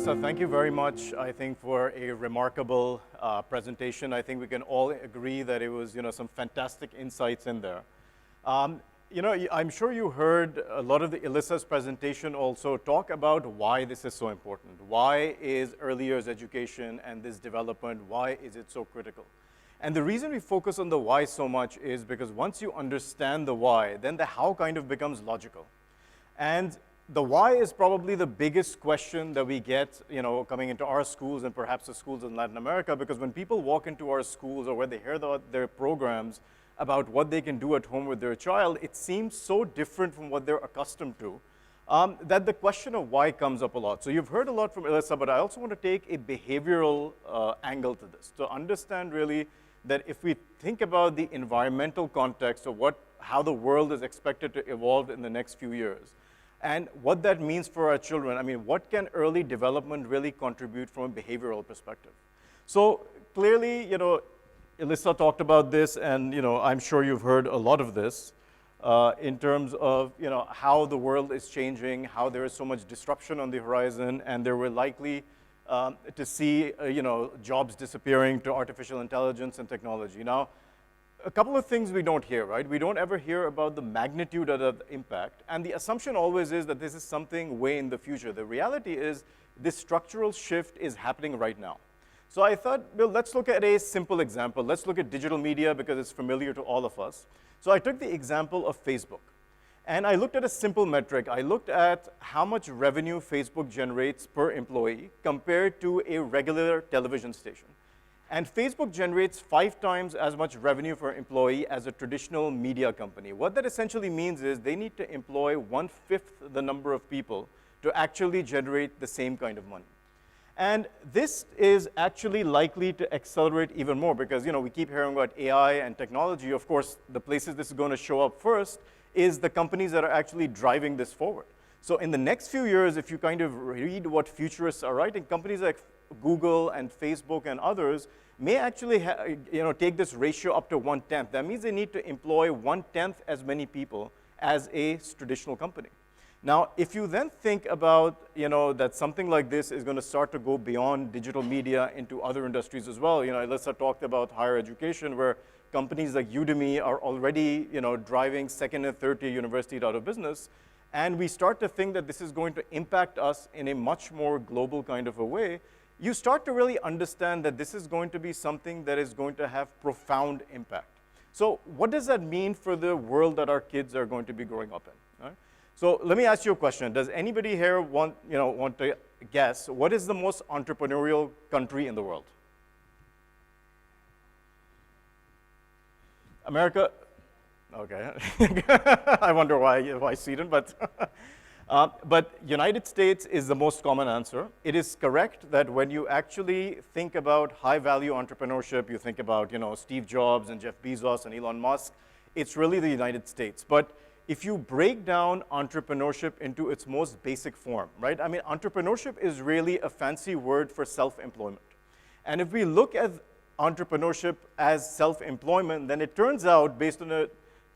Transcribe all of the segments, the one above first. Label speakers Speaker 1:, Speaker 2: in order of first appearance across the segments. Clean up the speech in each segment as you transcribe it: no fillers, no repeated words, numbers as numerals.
Speaker 1: Alyssa, thank you very much, I think, for a remarkable presentation. I think we can all agree that it was, some fantastic insights in there. I'm sure you heard a lot of the Alyssa's presentation also talk about why this is so important. Why is early years education and this development, why is it so critical? And the reason we focus on the why so much is because once you understand the why, then the how kind of becomes logical. And the why is probably the biggest question that we get, coming into our schools and perhaps the schools in Latin America, because when people walk into our schools or when they hear their programs about what they can do at home with their child, it seems so different from what they're accustomed to, that the question of why comes up a lot. So you've heard a lot from Alyssa, but I also want to take a behavioral angle to this, to understand really that if we think about the environmental context of how the world is expected to evolve in the next few years, and what that means for our children. I mean, what can early development really contribute from a behavioral perspective? So clearly, Alyssa talked about this, and I'm sure you've heard a lot of this in terms of how the world is changing, how there is so much disruption on the horizon, and there we're likely to see jobs disappearing to artificial intelligence and technology. Now, a couple of things we don't hear, right? We don't ever hear about the magnitude of the impact, and the assumption always is that this is something way in the future. The reality is this structural shift is happening right now. So I thought, well, let's look at a simple example. Let's look at digital media because it's familiar to all of us. So I took the example of Facebook, and I looked at a simple metric. I looked at how much revenue Facebook generates per employee compared to a regular television station. And Facebook generates 5 times as much revenue per employee as a traditional media company. What that essentially means is they need to employ 1/5 the number of people to actually generate the same kind of money. And this is actually likely to accelerate even more because we keep hearing about AI and technology. Of course, the places this is going to show up first is the companies that are actually driving this forward. So in the next few years, if you kind of read what futurists are writing, companies like Google and Facebook and others may actually take this ratio up to 1/10. That means they need to employ 1/10 as many people as a traditional company. Now, if you then think about that something like this is going to start to go beyond digital media into other industries as well. Alyssa talked about higher education, where companies like Udemy are already driving second and third tier universities out of business. And we start to think that this is going to impact us in a much more global kind of a way. You start to really understand that this is going to be something that is going to have profound impact. So what does that mean for the world that our kids are going to be growing up in? Right? So let me ask you a question. Does anybody here want to guess what is the most entrepreneurial country in the world? America? Okay. I wonder why Sweden, but but United States is the most common answer. It is correct that when you actually think about high-value entrepreneurship, you think about Steve Jobs and Jeff Bezos and Elon Musk, it's really the United States. But if you break down entrepreneurship into its most basic form, right? I mean, entrepreneurship is really a fancy word for self-employment. And if we look at entrepreneurship as self-employment, then it turns out, based on a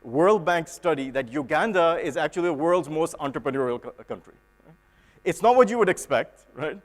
Speaker 1: World Bank study, that Uganda is actually the world's most entrepreneurial country. It's not what you would expect, right?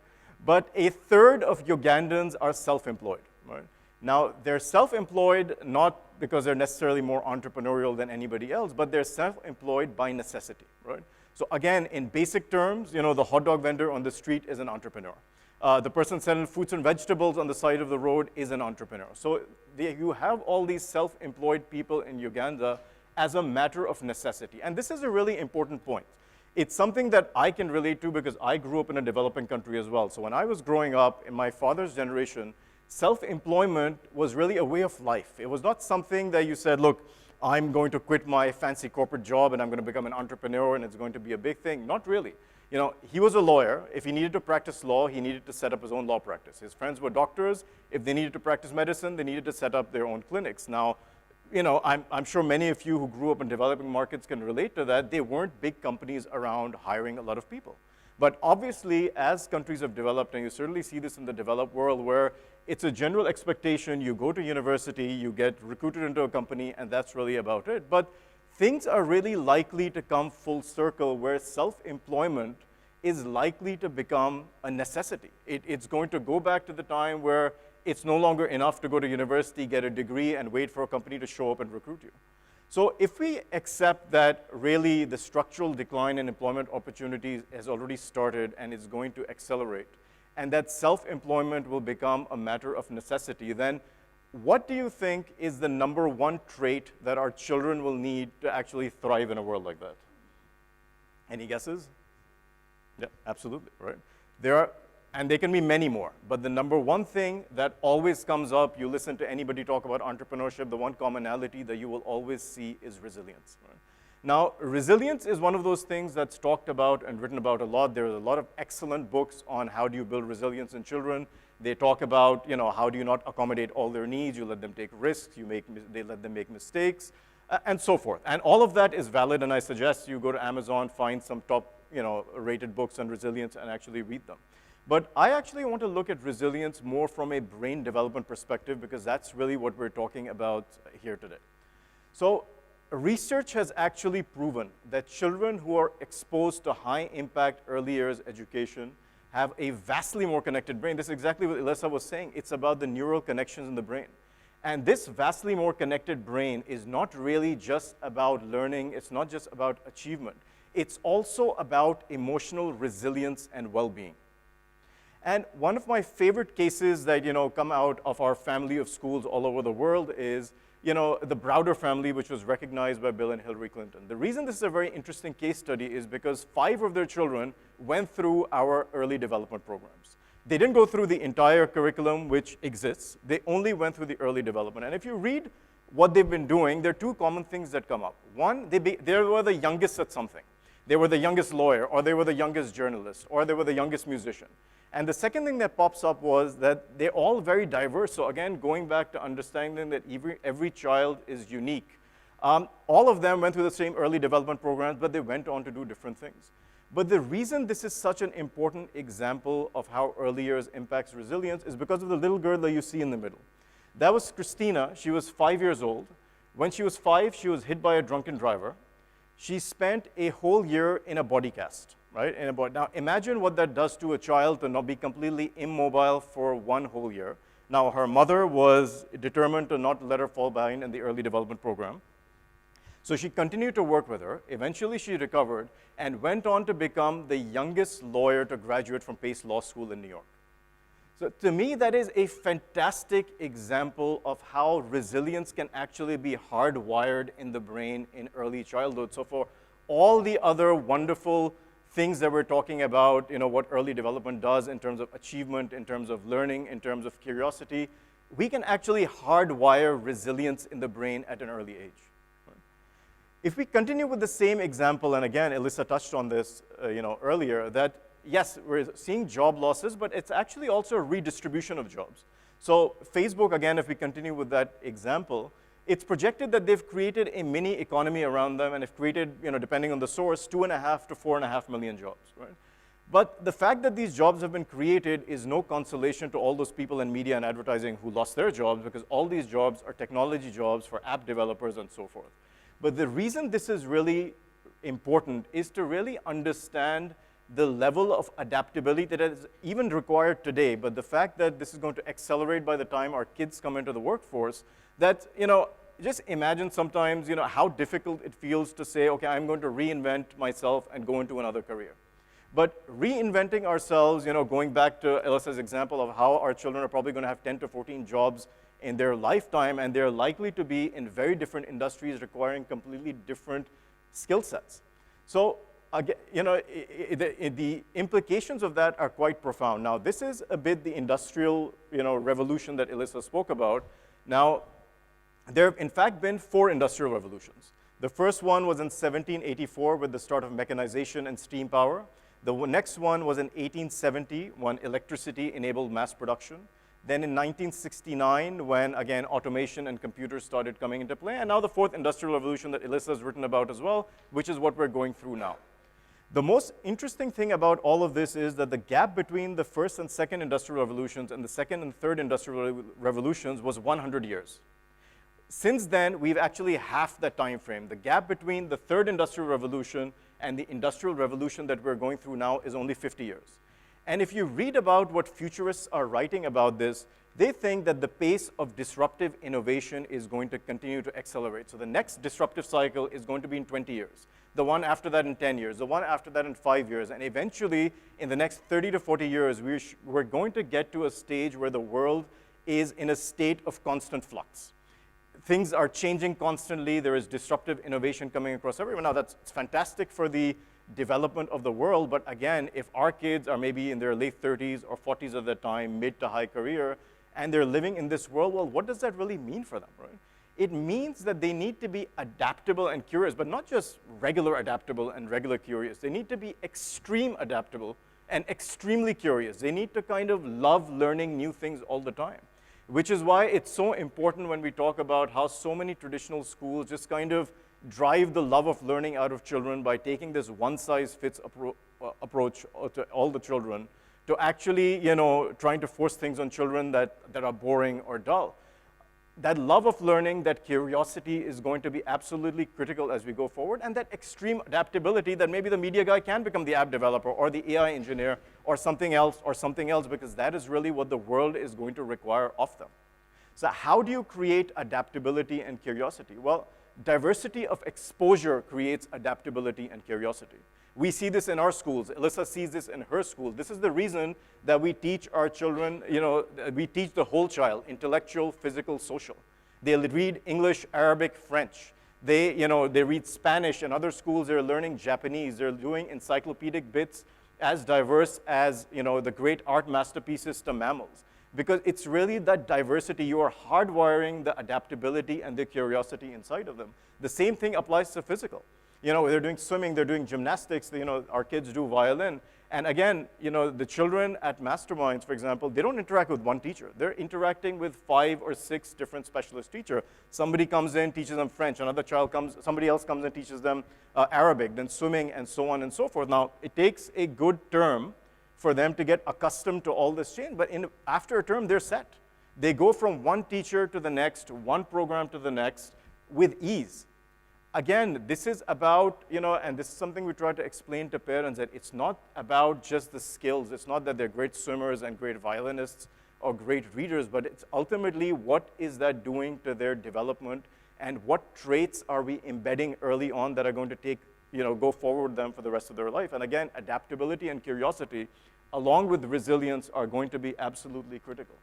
Speaker 1: But 1/3 of Ugandans are self-employed, right? Now, they're self-employed not because they're necessarily more entrepreneurial than anybody else, but they're self-employed by necessity, right? So again, in basic terms, the hot dog vendor on the street is an entrepreneur. The person selling fruits and vegetables on the side of the road is an entrepreneur. So you have all these self-employed people in Uganda as a matter of necessity. And this is a really important point. It's something that I can relate to because I grew up in a developing country as well. So when I was growing up in my father's generation, self-employment was really a way of life. It was not something that you said, look, I'm going to quit my fancy corporate job and I'm going to become an entrepreneur and it's going to be a big thing. Not really. He was a lawyer. If he needed to practice law, he needed to set up his own law practice. His friends were doctors. If they needed to practice medicine, they needed to set up their own clinics. Now, I'm sure many of you who grew up in developing markets can relate to that. They weren't big companies around hiring a lot of people. But obviously, as countries have developed, and you certainly see this in the developed world, where it's a general expectation, you go to university, you get recruited into a company, and that's really about it. But things are really likely to come full circle where self-employment is likely to become a necessity. It's going to go back to the time where it's no longer enough to go to university, get a degree, and wait for a company to show up and recruit you. So if we accept that really the structural decline in employment opportunities has already started and is going to accelerate, and that self-employment will become a matter of necessity, then what do you think is the #1 trait that our children will need to actually thrive in a world like that? Any guesses? Yeah, absolutely, right? And there can be many more, but the #1 thing that always comes up, you listen to anybody talk about entrepreneurship, the one commonality that you will always see is resilience. Right? Now, resilience is one of those things that's talked about and written about a lot. There's a lot of excellent books on how do you build resilience in children. They talk about, how do you not accommodate all their needs, you let them take risks, they let them make mistakes, and so forth. And all of that is valid, and I suggest you go to Amazon, find some top, rated books on resilience and actually read them. But I actually want to look at resilience more from a brain development perspective because that's really what we're talking about here today. So research has actually proven that children who are exposed to high-impact early years education have a vastly more connected brain. This is exactly what Elissa was saying. It's about the neural connections in the brain. And this vastly more connected brain is not really just about learning. It's not just about achievement. It's also about emotional resilience and well-being. And one of my favorite cases that come out of our family of schools all over the world is the Browder family, which was recognized by Bill and Hillary Clinton. The reason this is a very interesting case study is because 5 of their children went through our early development programs. They didn't go through the entire curriculum which exists. They only went through the early development. And if you read what they've been doing, there are 2 common things that come up. One, they were the youngest at something. They were the youngest lawyer, or they were the youngest journalist, or they were the youngest musician. And the second thing that pops up was that they're all very diverse. So again, going back to understanding that every child is unique. All of them went through the same early development programs, but they went on to do different things. But the reason this is such an important example of how early years impacts resilience is because of the little girl that you see in the middle. That was Christina. She was 5 years old. When she was 5, she was hit by a drunken driver. She spent a whole year in a body cast. Right? Now, imagine what that does to a child to not be completely immobile for 1 whole year. Now, her mother was determined to not let her fall behind in the early development program. So she continued to work with her. Eventually, she recovered and went on to become the youngest lawyer to graduate from Pace Law School in New York. So to me, that is a fantastic example of how resilience can actually be hardwired in the brain in early childhood. So for all the other wonderful things that we're talking about, what early development does in terms of achievement, in terms of learning, in terms of curiosity, we can actually hardwire resilience in the brain at an early age. If we continue with the same example, and again, Elissa touched on this earlier, that yes, we're seeing job losses, but it's actually also a redistribution of jobs. So Facebook, again, if we continue with that example, it's projected that they've created a mini economy around them and have created, depending on the source, 2.5 to 4.5 million jobs, right? But the fact that these jobs have been created is no consolation to all those people in media and advertising who lost their jobs, because all these jobs are technology jobs for app developers and so forth. But the reason this is really important is to really understand the level of adaptability that is even required today, but the fact that this is going to accelerate by the time our kids come into the workforce, that, just imagine sometimes, how difficult it feels to say, okay, I'm going to reinvent myself and go into another career. But reinventing ourselves, going back to Elissa's example of how our children are probably going to have 10 to 14 jobs in their lifetime, and they're likely to be in very different industries requiring completely different skill sets. So again, the implications of that are quite profound. Now, this is a bit the industrial, revolution that Elissa spoke about. Now, there have in fact been 4 industrial revolutions. The first one was in 1784 with the start of mechanization and steam power. The next one was in 1870 when electricity enabled mass production. Then in 1969 when, again, automation and computers started coming into play. And now the 4th industrial revolution that Elissa has written about as well, which is what we're going through now. The most interesting thing about all of this is that the gap between the 1st and 2nd industrial revolutions and the 2nd and 3rd industrial revolutions was 100 years. Since then, we've actually halved that time frame. The gap between the 3rd industrial revolution and the industrial revolution that we're going through now is only 50 years. And if you read about what futurists are writing about this, they think that the pace of disruptive innovation is going to continue to accelerate. So the next disruptive cycle is going to be in 20 years. The one after that in 10 years, the one after that in 5 years, and eventually in the next 30 to 40 years, we're going to get to a stage where the world is in a state of constant flux. Things are changing constantly. There is disruptive innovation coming across everywhere. Now, that's fantastic for the development of the world, but again, if our kids are maybe in their late 30s or 40s at that time, mid to high career, and they're living in this world, well, what does that really mean for them, right? It means that they need to be adaptable and curious, but not just regular adaptable and regular curious. They need to be extreme adaptable and extremely curious. They need to kind of love learning new things all the time, which is why it's so important when we talk about how so many traditional schools just kind of drive the love of learning out of children by taking this one-size-fits approach to all the children, to actually, trying to force things on children that are boring or dull. That love of learning, that curiosity is going to be absolutely critical as we go forward, and that extreme adaptability that maybe the media guy can become the app developer or the AI engineer or something else, because that is really what the world is going to require of them. So how do you create adaptability and curiosity? Well, diversity of exposure creates adaptability and curiosity. We see this in our schools. Alyssa sees this in her school. This is the reason that we teach our children, we teach the whole child, intellectual, physical, social. They read English, Arabic, French. They read Spanish. In other schools, they're learning Japanese. They're doing encyclopedic bits as diverse as, the great art masterpieces to mammals. Because it's really that diversity. You are hardwiring the adaptability and the curiosity inside of them. The same thing applies to physical. They're doing swimming, they're doing gymnastics, our kids do violin. And again, the children at masterminds, for example, they don't interact with one teacher. They're interacting with 5 or 6 different specialist teachers. Somebody comes in, teaches them French. Somebody else comes in, teaches them Arabic, then swimming, and so on and so forth. Now, it takes a good term for them to get accustomed to all this change, but after a term, they're set. They go from one teacher to the next, one program to the next, with ease. Again, this is about, and this is something we try to explain to parents, that it's not about just the skills. It's not that they're great swimmers and great violinists or great readers, but it's ultimately what is that doing to their development, and what traits are we embedding early on that are going to go forward with them for the rest of their life. And again, adaptability and curiosity, along with resilience, are going to be absolutely critical.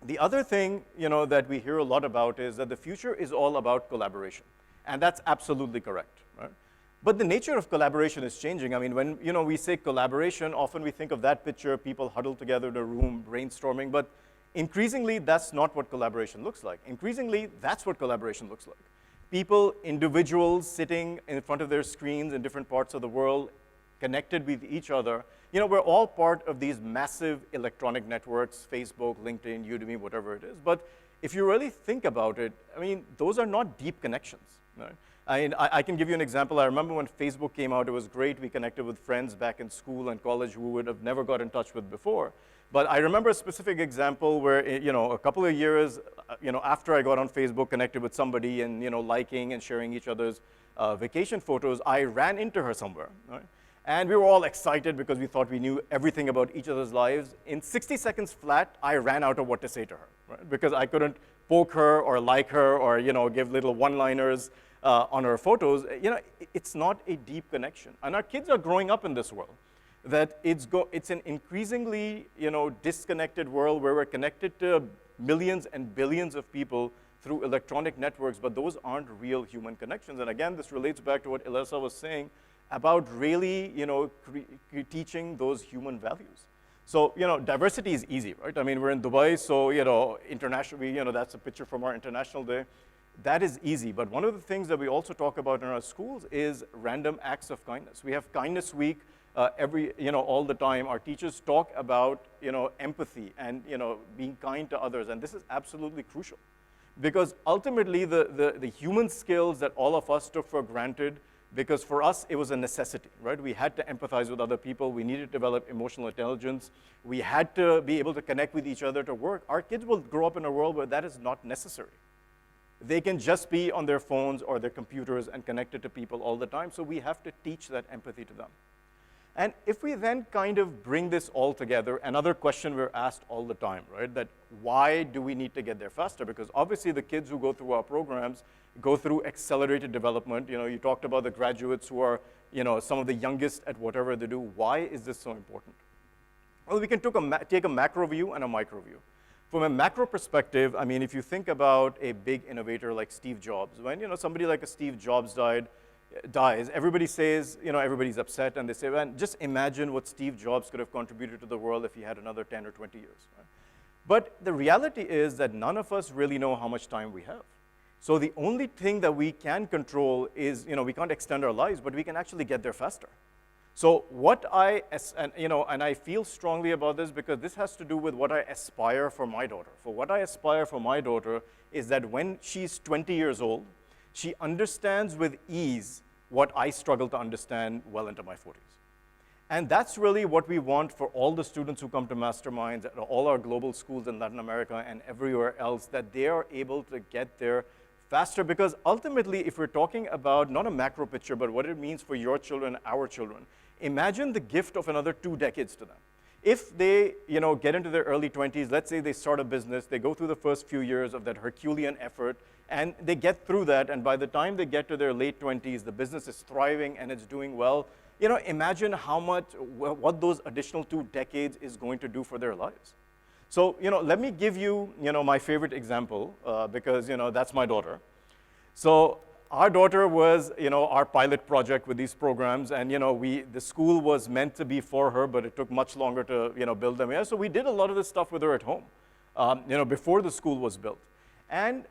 Speaker 1: The other thing, that we hear a lot about is that the future is all about collaboration. And that's absolutely correct, right? But the nature of collaboration is changing. I mean, when we say collaboration, often we think of that picture, people huddled together in a room, brainstorming, but increasingly, that's not what collaboration looks like. Increasingly, that's what collaboration looks like. People, individuals sitting in front of their screens in different parts of the world, connected with each other. We're all part of these massive electronic networks, Facebook, LinkedIn, Udemy, whatever it is. But if you really think about it, I mean, those are not deep connections. Right? I can give you an example. I remember when Facebook came out, it was great. We connected with friends back in school and college who would have never got in touch with before. But I remember a specific example where, a couple of years, after I got on Facebook, connected with somebody and, liking and sharing each other's vacation photos, I ran into her somewhere. Right? And we were all excited because we thought we knew everything about each other's lives. In 60 seconds flat, I ran out of what to say to her, right? Because I couldn't poke her or like her or give little one-liners on her photos. It's not a deep connection. And our kids are growing up in this world. That it's an increasingly disconnected world where we're connected to millions and billions of people through electronic networks, but those aren't real human connections. And again, this relates back to what Alyssa was saying about really, teaching those human values. So, diversity is easy, right? I mean, we're in Dubai, so, internationally, that's a picture from our International Day. That is easy, but one of the things that we also talk about in our schools is random acts of kindness. We have Kindness Week all the time. Our teachers talk about, empathy and, being kind to others, and this is absolutely crucial. Because ultimately, the human skills that all of us took for granted, because for us, it was a necessity, right? We had to empathize with other people. We needed to develop emotional intelligence. We had to be able to connect with each other to work. Our kids will grow up in a world where that is not necessary. They can just be on their phones or their computers and connected to people all the time, so we have to teach that empathy to them. And if we then kind of bring this all together, another question we're asked all the time, right, that why do we need to get there faster? Because obviously the kids who go through our programs go through accelerated development. You know, you talked about the graduates who are, you know, some of the youngest at whatever they do. Why is this so important? Well, we can take a macro view and a micro view. From a macro perspective, I mean, if you think about a big innovator like Steve Jobs, when, you know, somebody like a Steve Jobs dies, everybody says, you know, everybody's upset, and they say, well, just imagine what Steve Jobs could have contributed to the world if he had another 10 or 20 years. Right? But the reality is that none of us really know how much time we have. So the only thing that we can control is, you know, we can't extend our lives, but we can actually get there faster. So what and I feel strongly about this because this has to do with what I aspire for my daughter. For what I aspire for my daughter is that when she's 20 years old, she understands with ease what I struggle to understand well into my 40s. And that's really what we want for all the students who come to Masterminds at all our global schools in Latin America and everywhere else, that they are able to get there faster, because ultimately, if we're talking about not a macro picture, but what it means for your children, our children, imagine the gift of another 2 decades to them. If they, you know, get into their early 20s, let's say they start a business, they go through the first few years of that Herculean effort, and they get through that, and by the time they get to their late 20s, the business is thriving and it's doing well. You know, imagine how much, what those additional 2 decades is going to do for their lives. So, you know, let me give you, you know, my favorite example, because, you know, that's my daughter. So our daughter was, you know, our pilot project with these programs, and, you know, the school was meant to be for her, but it took much longer to, you know, build them here. So we did a lot of this stuff with her at home, you know, before the school was built. And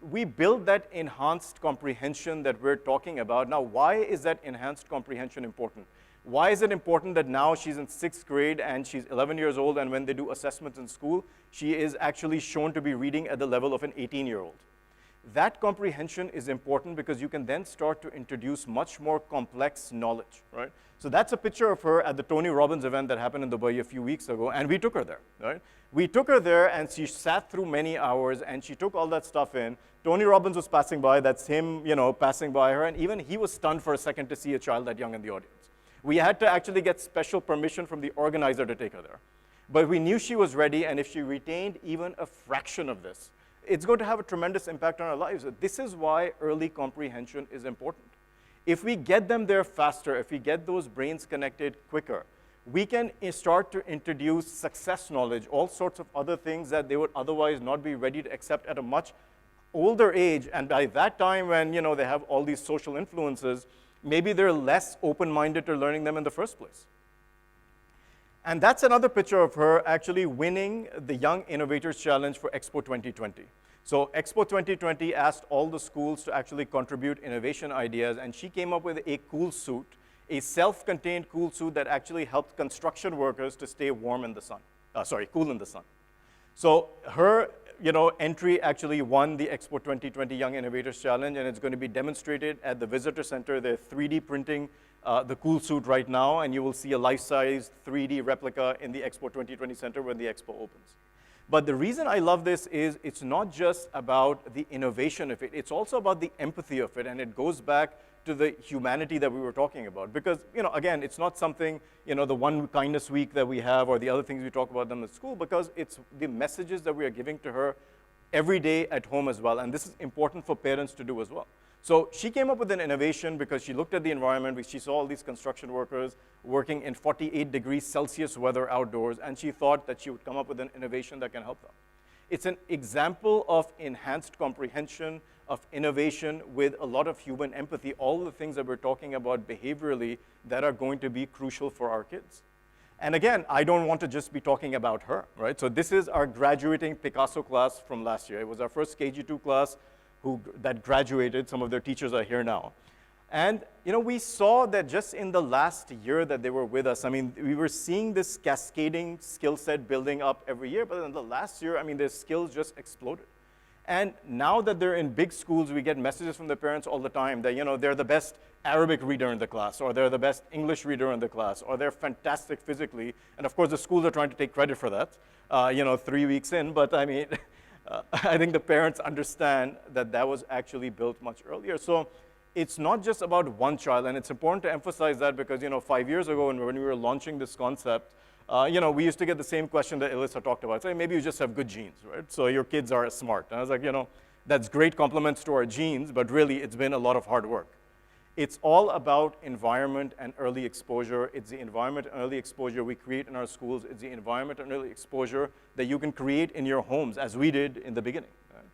Speaker 1: we built that enhanced comprehension that we're talking about. Now, why is that enhanced comprehension important? Why is it important that now she's in 6th grade and she's 11 years old, and when they do assessments in school, she is actually shown to be reading at the level of an 18-year-old? That comprehension is important because you can then start to introduce much more complex knowledge, right? So that's a picture of her at the Tony Robbins event that happened in Dubai a few weeks ago, and we took her there, right? We took her there, and she sat through many hours, and she took all that stuff in. Tony Robbins was passing by. That's him, you know, passing by her, and even he was stunned for a second to see a child that young in the audience. We had to actually get special permission from the organizer to take her there. But we knew she was ready, and if she retained even a fraction of this, it's going to have a tremendous impact on our lives. This is why early comprehension is important. If we get them there faster, if we get those brains connected quicker, we can start to introduce success knowledge, all sorts of other things that they would otherwise not be ready to accept at a much older age. And by that time, when, you know, they have all these social influences, maybe they're less open-minded to learning them in the first place. And that's another picture of her actually winning the Young Innovators Challenge for Expo 2020. So Expo 2020 asked all the schools to actually contribute innovation ideas, and she came up with a cool suit, a self-contained cool suit that actually helped construction workers to stay warm in the sun. Cool in the sun. So her, you know, entry actually won the Expo 2020 Young Innovators Challenge, and it's going to be demonstrated at the visitor center. They're 3D printing the cool suit right now, and you will see a life-size 3D replica in the Expo 2020 center when the Expo opens. But the reason I love this is it's not just about the innovation of it, it's also about the empathy of it, and it goes back to the humanity that we were talking about. Because, you know, again, it's not something, you know, the one kindness week that we have or the other things we talk about them at school, because it's the messages that we are giving to her every day at home as well, and this is important for parents to do as well. So she came up with an innovation because she looked at the environment, she saw all these construction workers working in 48 degrees Celsius weather outdoors, and she thought that she would come up with an innovation that can help them. It's an example of enhanced comprehension, of innovation with a lot of human empathy, all the things that we're talking about behaviorally that are going to be crucial for our kids. And again, I don't want to just be talking about her, right? So this is our graduating Picasso class from last year. It was our first KG2 class that graduated. Some of their teachers are here now. And, you know, we saw that just in the last year that they were with us, I mean, we were seeing this cascading skill set building up every year, but in the last year, I mean, their skills just exploded. And now that they're in big schools, we get messages from the parents all the time that, you know, they're the best Arabic reader in the class, or they're the best English reader in the class, or they're fantastic physically. And of course, the schools are trying to take credit for that, you know, 3 weeks in, but I mean, I think the parents understand that that was actually built much earlier. So it's not just about one child, and it's important to emphasize that because 5 years ago when we were launching this concept, we used to get the same question that Alyssa talked about. Say, maybe you just have good genes, right? So your kids are smart. And I was like, that's great compliments to our genes, but really it's been a lot of hard work. It's all about environment and early exposure. It's the environment and early exposure we create in our schools. It's the environment and early exposure that you can create in your homes, as we did in the beginning. Right?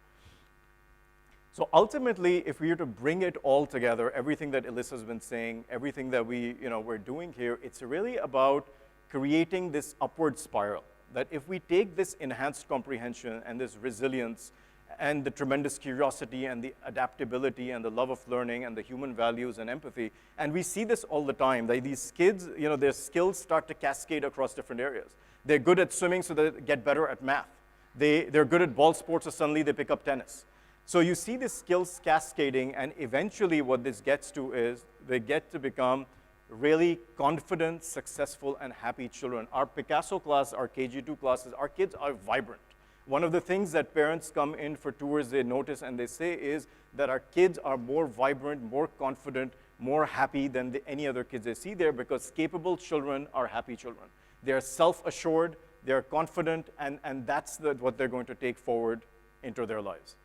Speaker 1: So ultimately, if we were to bring it all together, everything that Alyssa's been saying, everything that we're doing here, it's really about creating this upward spiral. That if we take this enhanced comprehension and this resilience and the tremendous curiosity and the adaptability and the love of learning and the human values and empathy. And we see this all the time. These kids, their skills start to cascade across different areas. They're good at swimming, so they get better at math. They're good at ball sports, so suddenly they pick up tennis. So you see these skills cascading, and eventually what this gets to is they get to become really confident, successful, and happy children. Our Picasso class, our KG2 classes, our kids are vibrant. One of the things that parents come in for tours, they notice and they say is that our kids are more vibrant, more confident, more happy than any other kids they see there because capable children are happy children. They're self-assured, they're confident, and that's what they're going to take forward into their lives.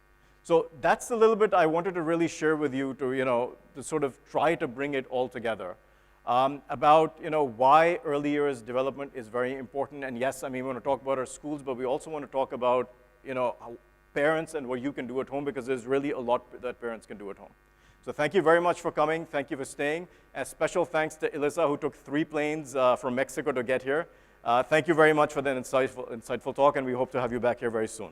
Speaker 1: So that's a little bit I wanted to really share with you to sort of try to bring it all together. About why early years development is very important. And yes, we want to talk about our schools, but we also want to talk about how parents and what you can do at home because there's really a lot that parents can do at home. So thank you very much for coming. Thank you for staying. And special thanks to Alyssa, who took 3 planes from Mexico to get here. Thank you very much for that insightful talk, and we hope to have you back here very soon.